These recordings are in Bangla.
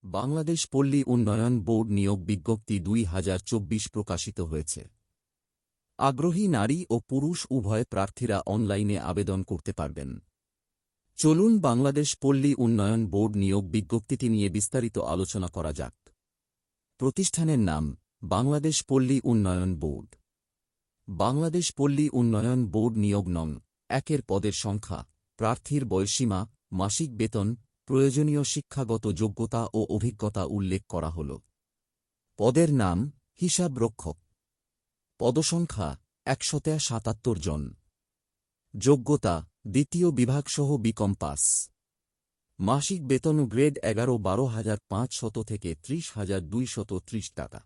বাংলাদেশ পল্লী উন্নয়ন বোর্ড নিয়োগ বিজ্ঞপ্তি ২০২৪ প্রকাশিত হয়েছে। আগ্রহী নারী ও পুরুষ উভয় প্রার্থীরা অনলাইনে আবেদন করতে পারবেন। চলুন বাংলাদেশ পল্লী উন্নয়ন বোর্ড নিয়োগ বিজ্ঞপ্তিটি নিয়ে বিস্তারিত আলোচনা করা যাক। প্রতিষ্ঠানের নাম বাংলাদেশ পল্লী উন্নয়ন বোর্ড। বাংলাদেশ পল্লী উন্নয়ন বোর্ড নিয়োগ নং ১ পদের সংখ্যা, প্রার্থীর বয়সসীমা, মাসিক বেতন, প্রয়োজনীয় শিক্ষাগত যোগ্যতা ও অভিজ্ঞতা উল্লেখ করা হল। পদের নাম হিসাবরক্ষক। পদসংখ্যা ১৭৭ জন। যোগ্যতা দ্বিতীয় বিভাগসহ বিকম পাস। মাসিক বেতন গ্রেড ১১-১২,৫০০ থেকে ৩০,২৩০ টাকা।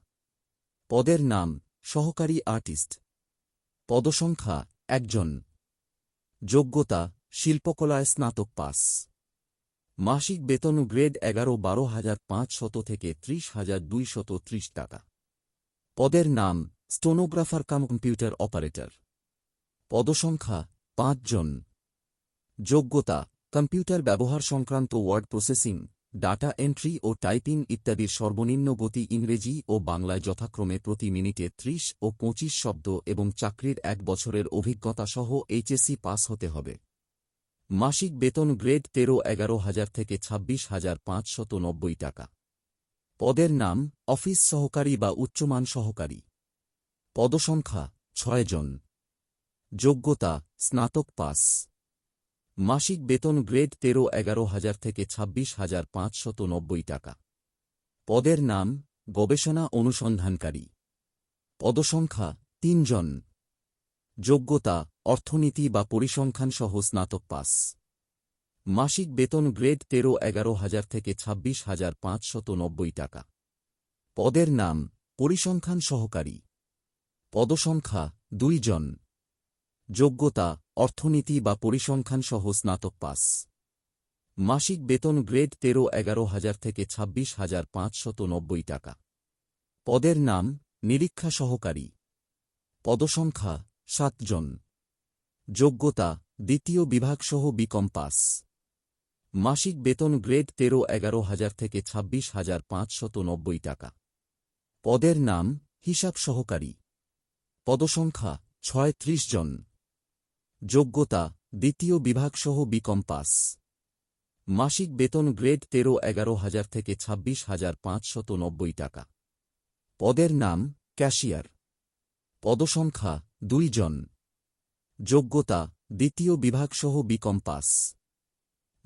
পদের নাম সহকারী আর্টিস্ট। পদসংখ্যা ১ জন। যোগ্যতা শিল্পকলায় স্নাতক পাস। মাসিক বেতন গ্রেড ১১-১২,৫০০ থেকে ৩০,২৩০ টাকা। পদের নাম স্টোনোগ্রাফার কাম কম্পিউটার অপারেটর। পদসংখ্যা ৫ জন। যোগ্যতা কম্পিউটার ব্যবহার সংক্রান্ত ওয়ার্ড প্রসেসিং, ডাটা এন্ট্রি ও টাইপিং ইত্যাদির সর্বনিম্ন গতি ইংরেজি ও বাংলায় যথাক্রমে প্রতি মিনিটে ৩০ ও ২৫ শব্দ এবং চাকরির ১ বছরের অভিজ্ঞতা সহ এইচএসসি পাস হতে হবে। মাসিক বেতন গ্রেড ১৩-১১,০০০ থেকে ২৬,৫৯০ টাকা। পদের নাম অফিস সহকারী বা উচ্চমান সহকারী। পদসংখ্যা ৬ জন। যোগ্যতা স্নাতক পাস। মাসিক বেতন গ্রেড ১৩-১১,০০০ থেকে ২৬,৫৯০ টাকা। পদের নাম গবেষণা অনুসন্ধানকারী। পদসংখ্যা ৩ জন। যোগ্যতা অর্থনীতি বা পরিসংখ্যান সহ স্নাতক পাস। মাসিক বেতন গ্রেড ১৩-১১,০০০ থেকে ২৬,৫৯০ টাকা। পদের নাম পরিসংখ্যান সহকারী। পদসংখ্যা ২ জন। যোগ্যতা অর্থনীতি বা পরিসংখ্যান সহ স্নাতক পাস। মাসিক বেতন গ্রেড ১৩-১১,০০০ থেকে ২৬,৫৯০ টাকা। পদের নাম নিরীক্ষা সহকারী। পদসংখ্যা ৭ জন। যোগ্যতা দ্বিতীয় বিভাগসহ বিকম পাস। মাসিক বেতন গ্রেড ১৩-১১,০০০ থেকে ২৬,৫৯০ টাকা। পদের নাম হিসাব সহকারী। পদসংখ্যা ৩৬ জন। যোগ্যতা দ্বিতীয় বিভাগসহ বিকম পাস। মাসিক বেতন গ্রেড ১৩-১১,০০০ থেকে ২৬,৫৯০ টাকা। পদের নাম ক্যাশিয়ার। পদসংখ্যা ২ জন। যোগ্যতা দ্বিতীয় বিভাগসহ বিকম পাস।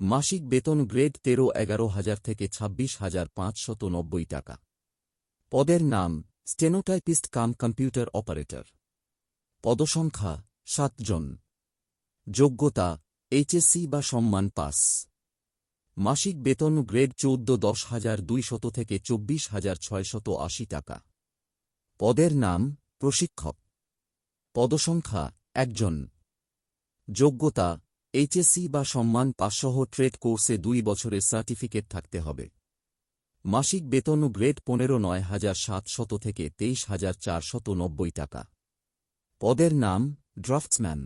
মাসিক বেতন গ্রেড ১৩-১১,০০০ থেকে ২৬,৫৯০ টাকা। পদের নাম স্টেনোটাইপিস্ট কাম কম্পিউটার অপারেটর। পদসংখ্যা ৭ জন। যোগ্যতা এইচএসসি বা সম্মান পাস। মাসিক বেতন গ্রেড ১৪,১০,২০০ থেকে ২৪,৬৮০ টাকা। পদের নাম প্রশিক্ষক। পদসংখ্যা ১ জন। যোগ্যতা এইচএসসি বা সম্মান পাসসহ ট্রেড কোর্সে ২ বছরের সার্টিফিকেট থাকতে হবে। মাসিক বেতন গ্রেড ১৫,৯৭০০ থেকে ২৩,৪৯০ টাকা। পদের নাম ড্রাফটসম্যান।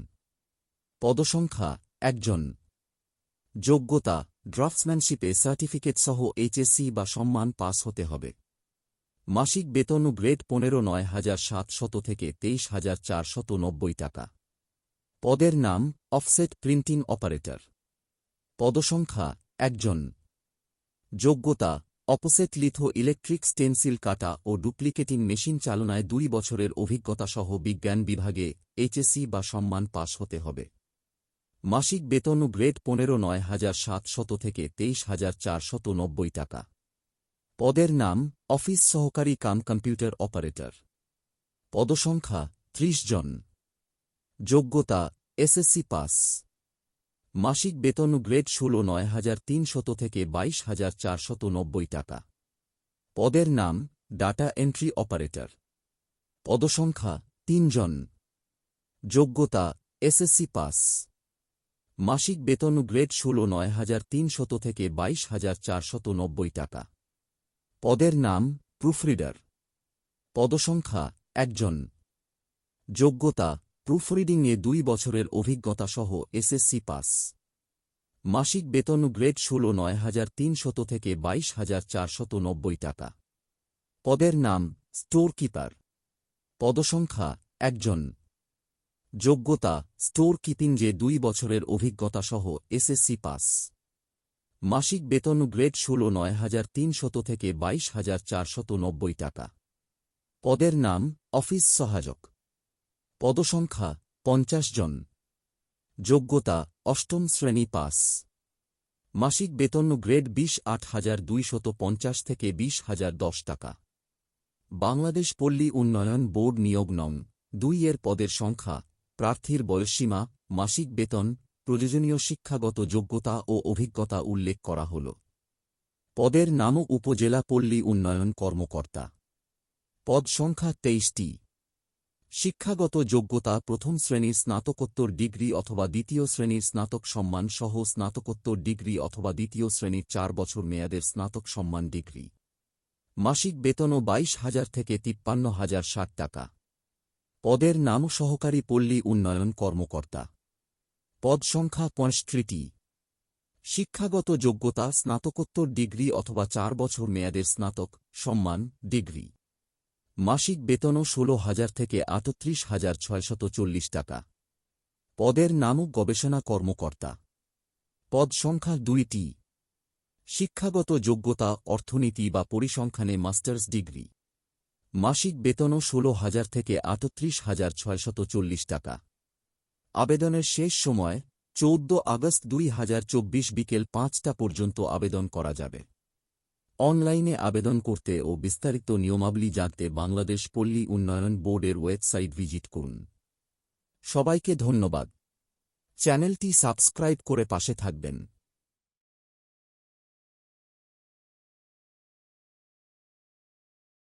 পদসংখ্যা ১ জন। যোগ্যতা ড্রাফটসম্যানশিপে সার্টিফিকেট সহ এইচএসসি বা সম্মান পাস হতে হবে। মাসিক বেতন গ্রেড ১৫,৯৭০০ থেকে ২৩,৪৯০ টাকা। পদের নাম অফসেট প্রিন্টিং অপারেটর। পদসংখ্যা ১ জন। যোগ্যতা অপসেট লিথো ইলেকট্রিক স্টেনসিল কাটা ও ডুপ্লিকেটিং মেশিন চালনায় ২ বছরের অভিজ্ঞতা সহ বিজ্ঞান বিভাগে এইচএসসি বা সম্মান পাস হতে হবে। মাসিক বেতন গ্রেড ১৫,৯৭০০ থেকে ২৩,৪৯০ টাকা। পদের নাম অফিস সহকারী কাম কম্পিউটার অপারেটর। পদসংখ্যা ৩০ জন। যোগ্যতা এসএসসি পাস। মাসিক বেতন গ্রেড ১৬,৯৩০০ থেকে ২২,৪৯০ টাকা। পদের নাম ডাটা এন্ট্রি অপারেটর। পদসংখ্যা ৩ জন। যোগ্যতা এসএসসি পাস। মাসিক বেতন গ্রেড ১৬,৯৩০০ থেকে ২২,৪৯০ টাকা। পদের নাম প্রুফরিডার। পদসংখ্যা ১ জন। যোগ্যতা প্রুফরিডিংয়ে ২ বছরের অভিজ্ঞতা সহ এসএসসি পাস। মাসিক বেতন গ্রেড ১৬ ৯,৩০০ থেকে ২২,৪৯০ টাকা। পদের নাম স্টোর কিপার। পদসংখ্যা ১ জন। যোগ্যতা স্টোর কিপিং যে ২ বছরের অভিজ্ঞতা সহ এসএসসি পাস। মাসিক বেতন গ্রেড ১৬ ৯,৩০০ থেকে ২২,৪৯০ টাকা। পদের নাম অফিস সহায়ক। পদসংখ্যা ৫০ জন। যোগ্যতা অষ্টম শ্রেণী পাস। মাসিক বেতন গ্রেড ২০ ৮,২৫০ থেকে ২০,০১০ টাকা। বাংলাদেশ পল্লী উন্নয়ন বোর্ড নিয়োগ নং ২ এর পদের সংখ্যা, প্রার্থীর বয়সসীমা, মাসিক বেতন, প্রয়োজনীয় শিক্ষাগত যোগ্যতা ও অভিজ্ঞতা উল্লেখ করা হল। পদের নাম উপজেলা পল্লী উন্নয়ন কর্মকর্তা। পদ সংখ্যা ২৩টি। শিক্ষাগত যোগ্যতা প্রথম শ্রেণীর স্নাতকোত্তর ডিগ্রি অথবা দ্বিতীয় শ্রেণীর স্নাতক সম্মান সহ স্নাতকোত্তর ডিগ্রি অথবা দ্বিতীয় শ্রেণীর ৪ বছর মেয়াদের স্নাতক সম্মান ডিগ্রি। মাসিক বেতনও ২২,০০০ থেকে ৫৩,০৬০ টাকা। পদের নাম সহকারী পল্লী উন্নয়ন কর্মকর্তা। পদ সংখ্যা ৬৫টি। শিক্ষাগত যোগ্যতা স্নাতকোত্তর ডিগ্রি অথবা ৪ বছর মেয়াদের স্নাতক সম্মান ডিগ্রি। মাসিক বেতনও ১৬,০০০ থেকে ৩৮,৬৪০ টাকা। পদের নাম গবেষণা কর্মকর্তা। পদ সংখ্যা ২টি। শিক্ষাগত যোগ্যতা অর্থনীতি বা পরিসংখ্যানে মাস্টার্স ডিগ্রি। মাসিক বেতনও ১৬,০০০ থেকে ৩৮,৬৪০ টাকা। আবেদনের শেষ সময় ১৪ আগস্ট ২০২৪ বিকেল ৫টা পর্যন্ত আবেদন করা যাবে। অনলাইনে আবেদন করতে ও বিস্তারিত নিয়মাবলী জানতে বাংলাদেশ পল্লী উন্নয়ন বোর্ডের ওয়েবসাইট ভিজিট করুন। সবাইকে ধন্যবাদ। চ্যানেলটি সাবস্ক্রাইব করে পাশে থাকবেন।